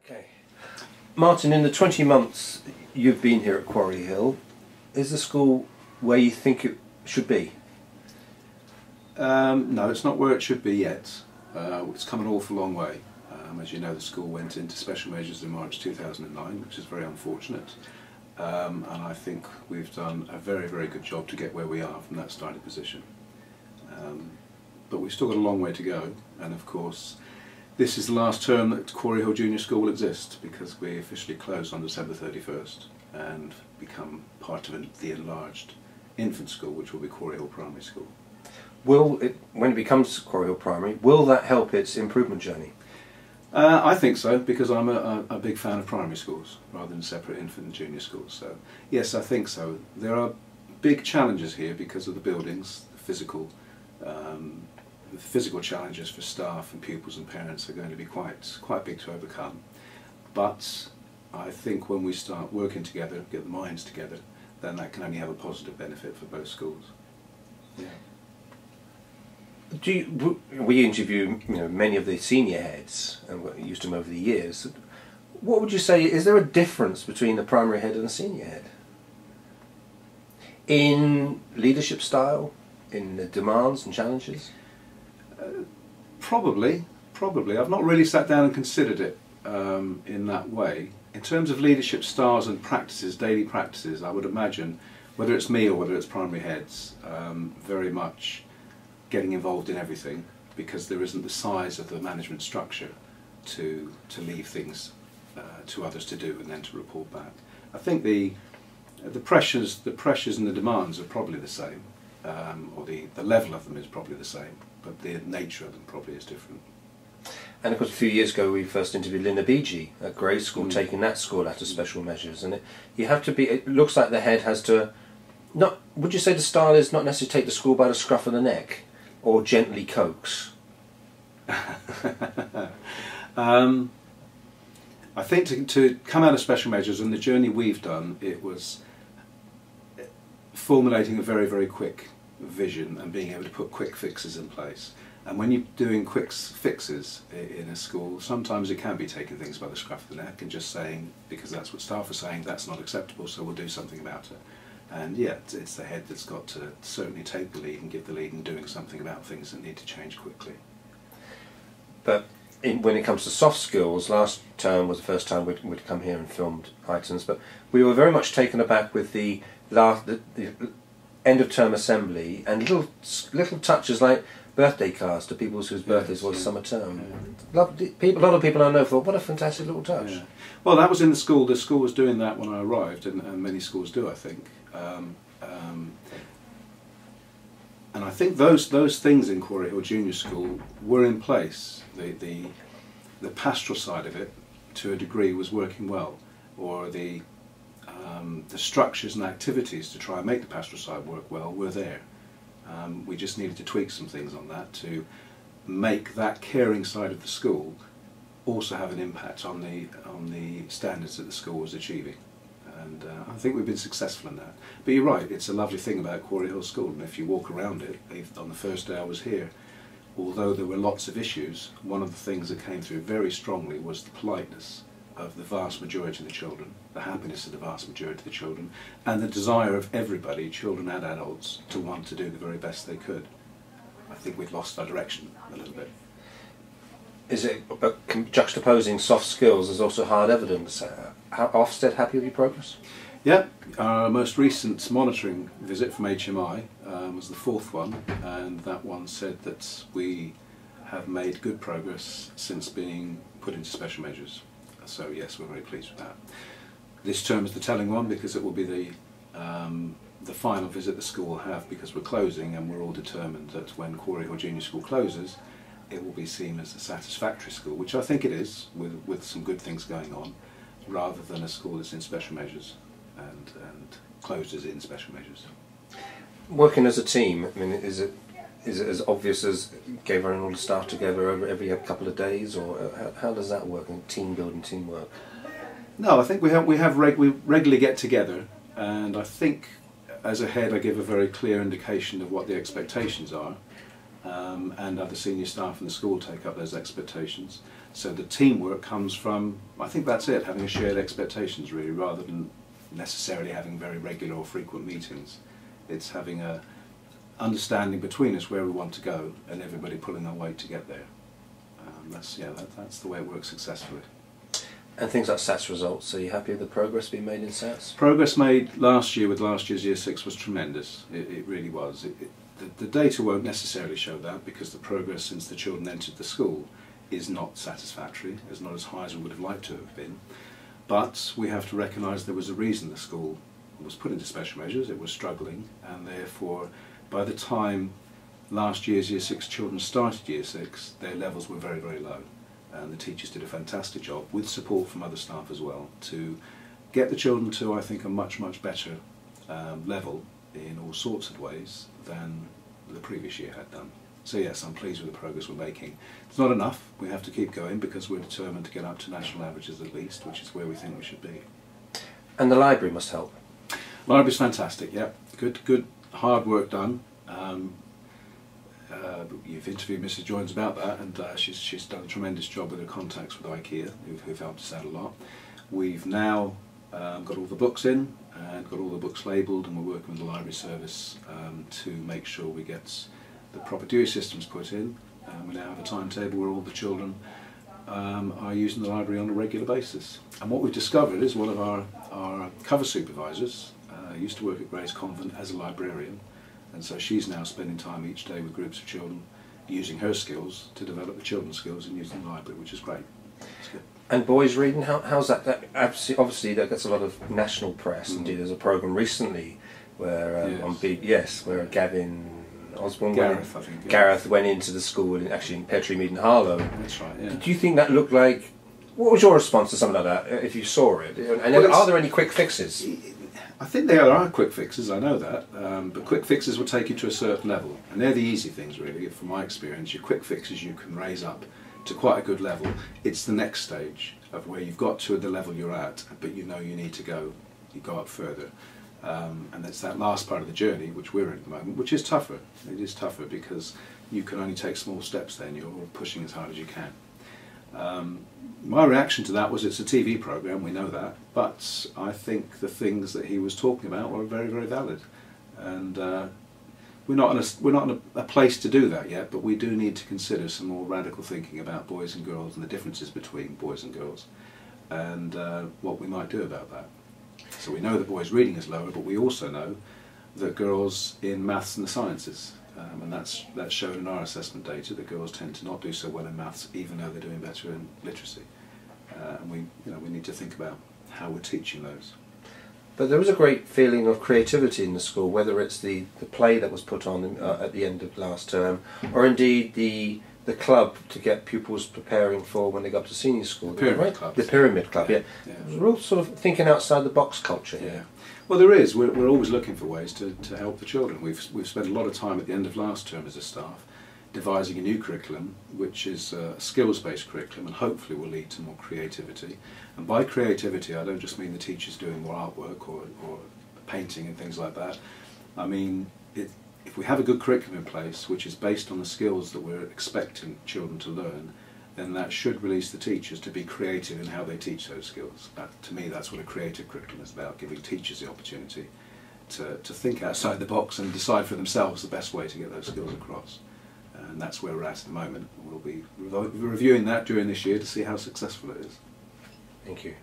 Okay. Martin, in the 20 months you've been here at Quarry Hill, is the school where you think it should be? No, it's not where it should be yet. It's come an awful long way. As you know, the school went into special measures in March 2009, which is very unfortunate. And I think we've done a very, very good job to get where we are from that starting position. But we've still got a long way to go, and of course this is the last term that Quarry Hill Junior School will exist, because we officially close on December 31st and become part of the enlarged infant school, which will be Quarry Hill Primary School. Will it, when it becomes Quarry Hill Primary, will that help its improvement journey? I think so, because I'm a big fan of primary schools rather than separate infant and junior schools. So yes, I think so. There are big challenges here because of the buildings, the physical challenges for staff and pupils and parents are going to be quite big to overcome. But I think when we start working together, get the minds together, then that can only have a positive benefit for both schools. Yeah. We interview many of the senior heads, and we used them over the years. What would you say, is there a difference between the primary head and the senior head? In leadership style, in the demands and challenges? Probably. I've not really sat down and considered it in that way. In terms of leadership styles and practices, daily practices, I would imagine, whether it's me or whether it's primary heads, very much getting involved in everything, because there isn't the size of the management structure to leave things to others to do and then to report back. I think the pressures and the demands are probably the same, or the level of them is probably the same, but the nature of them probably is different. And of course, a few years ago we first interviewed Linda Beegee at Grey School, taking that school out of special measures, and it looks like the head has to, would you say the style is not necessarily take the school by the scruff of the neck, or gently coax? I think to come out of special measures, and the journey we've done, it was formulating a very, very quick vision and being able to put quick fixes in place. And when you're doing quick fixes in a school, sometimes it can be taking things by the scruff of the neck and just saying, because that's what staff are saying, that's not acceptable, so we'll do something about it. And yeah, it's the head that's got to certainly take the lead and give the lead in doing something about things that need to change quickly. But when it comes to soft skills, last term was the first time we'd come here and filmed items, but we were very much taken aback with the end of term assembly and little touches like birthday cards to people whose birthdays was summer term. Yeah. A lot of people I know thought, what a fantastic little touch. Yeah. Well, that was in the school. The school was doing that when I arrived, and many schools do, I think. And I think those things in Quarry Hill Junior School were in place. The pastoral side of it, to a degree, was working well, or the structures and activities to try and make the pastoral side work well were there. We just needed to tweak some things on that to make that caring side of the school also have an impact on the standards that the school was achieving. And I think we've been successful in that. But you're right, it's a lovely thing about Quarry Hill School, and if you walk around it, on the first day I was here, although there were lots of issues, one of the things that came through very strongly was the politeness of the vast majority of the children, the happiness of the vast majority of the children, and the desire of everybody, children and adults, to want to do the very best they could. I think we've lost our direction a little bit. Is it, but juxtaposing soft skills is also hard evidence? Ofsted happy with your progress? Yeah, our most recent monitoring visit from HMI was the 4th one, and that one said that we have made good progress since being put into special measures. So yes, we're very pleased with that. This term is the telling one, because it will be the final visit the school will have, because we're closing, and we're all determined that when Quarry Hill Junior School closes, it will be seen as a satisfactory school, which I think it is, with some good things going on, rather than a school that's in special measures and closes in special measures. Working as a team, I mean, is it as obvious as gathering all the staff together over every couple of days, or how does that work in team building, teamwork? No, I think we regularly get together, and I think as a head I give a very clear indication of what the expectations are. and other senior staff in the school take up those expectations. So the teamwork comes from, I think that's it, having a shared expectations really, rather than necessarily having very regular or frequent meetings. It's having a understanding between us where we want to go and everybody pulling our weight to get there. That's the way it works successfully. And things like SATS results, are you happy with the progress being made in SATS? Progress made last year with last year's Year 6 was tremendous. It really was. The data won't necessarily show that, because the progress since the children entered the school is not satisfactory, is not as high as we would have liked to have been. But we have to recognise there was a reason the school was put into special measures, it was struggling, and therefore by the time last year's Year 6 children started Year 6, their levels were very, very low. And the teachers did a fantastic job, with support from other staff as well, to get the children to, I think, a much, much better level in all sorts of ways than the previous year had done. So yes, I'm pleased with the progress we're making. It's not enough, we have to keep going, because we're determined to get up to national averages at least, which is where we think we should be. And the library must help. Library's fantastic, yeah. Good hard work done. You've interviewed Mrs. Jones about that, and she's done a tremendous job with her contacts with IKEA, who've helped us out a lot. We've now got all the books in and got all the books labelled, and we're working with the library service to make sure we get the proper Dewey systems put in. We now have a timetable where all the children are using the library on a regular basis. And what we've discovered is one of our cover supervisors used to work at Grace Convent as a librarian, and so she's now spending time each day with groups of children using her skills to develop the children's skills in using the library, which is great. It's good. And boys reading, how's that? Obviously that gets a lot of national press. Indeed, there's a programme recently where where Gavin Osborne, Gareth, I think. Yeah. Gareth went into the school in Petre Mead in Harlow. That's right. Yeah. Did you think that looked like? What was your response to something like that? If you saw it, and are there any quick fixes? I think there are quick fixes, I know that, but quick fixes will take you to a certain level, and they're the easy things really, from my experience. Your quick fixes you can raise up to quite a good level. It's the next stage of where you've got to the level you're at, but you know you need to go up further. And it's that last part of the journey, which we're in at the moment, which is tougher. It is tougher because you can only take small steps then, you're pushing as hard as you can. My reaction to that was, it's a TV programme, we know that, but I think the things that he was talking about were very, very valid. And we're not in a place to do that yet, but we do need to consider some more radical thinking about boys and girls and the differences between boys and girls, and what we might do about that. So we know that boys' reading is lower, but we also know that girls in maths and the sciences, and that's shown in our assessment data, that girls tend to not do so well in maths, even though they're doing better in literacy. And we need to think about how we're teaching those. But there was a great feeling of creativity in the school, whether it's the play that was put on at the end of last term, or indeed the club to get pupils preparing for when they go up to senior school. The Pyramid Club. The Pyramid Club, yeah. Yeah. It was a real sort of thinking outside the box culture here. Yeah. Well, there is. We're always looking for ways to help the children. We've spent a lot of time at the end of last term as a staff devising a new curriculum, which is a skills-based curriculum, and hopefully will lead to more creativity. And by creativity, I don't just mean the teachers doing more artwork or painting and things like that. I mean, if we have a good curriculum in place, which is based on the skills that we're expecting children to learn, then that should release the teachers to be creative in how they teach those skills. To me, that's what a creative curriculum is about, giving teachers the opportunity to think outside the box and decide for themselves the best way to get those skills across. And that's where we're at the moment. We'll be reviewing that during this year to see how successful it is. Thank you.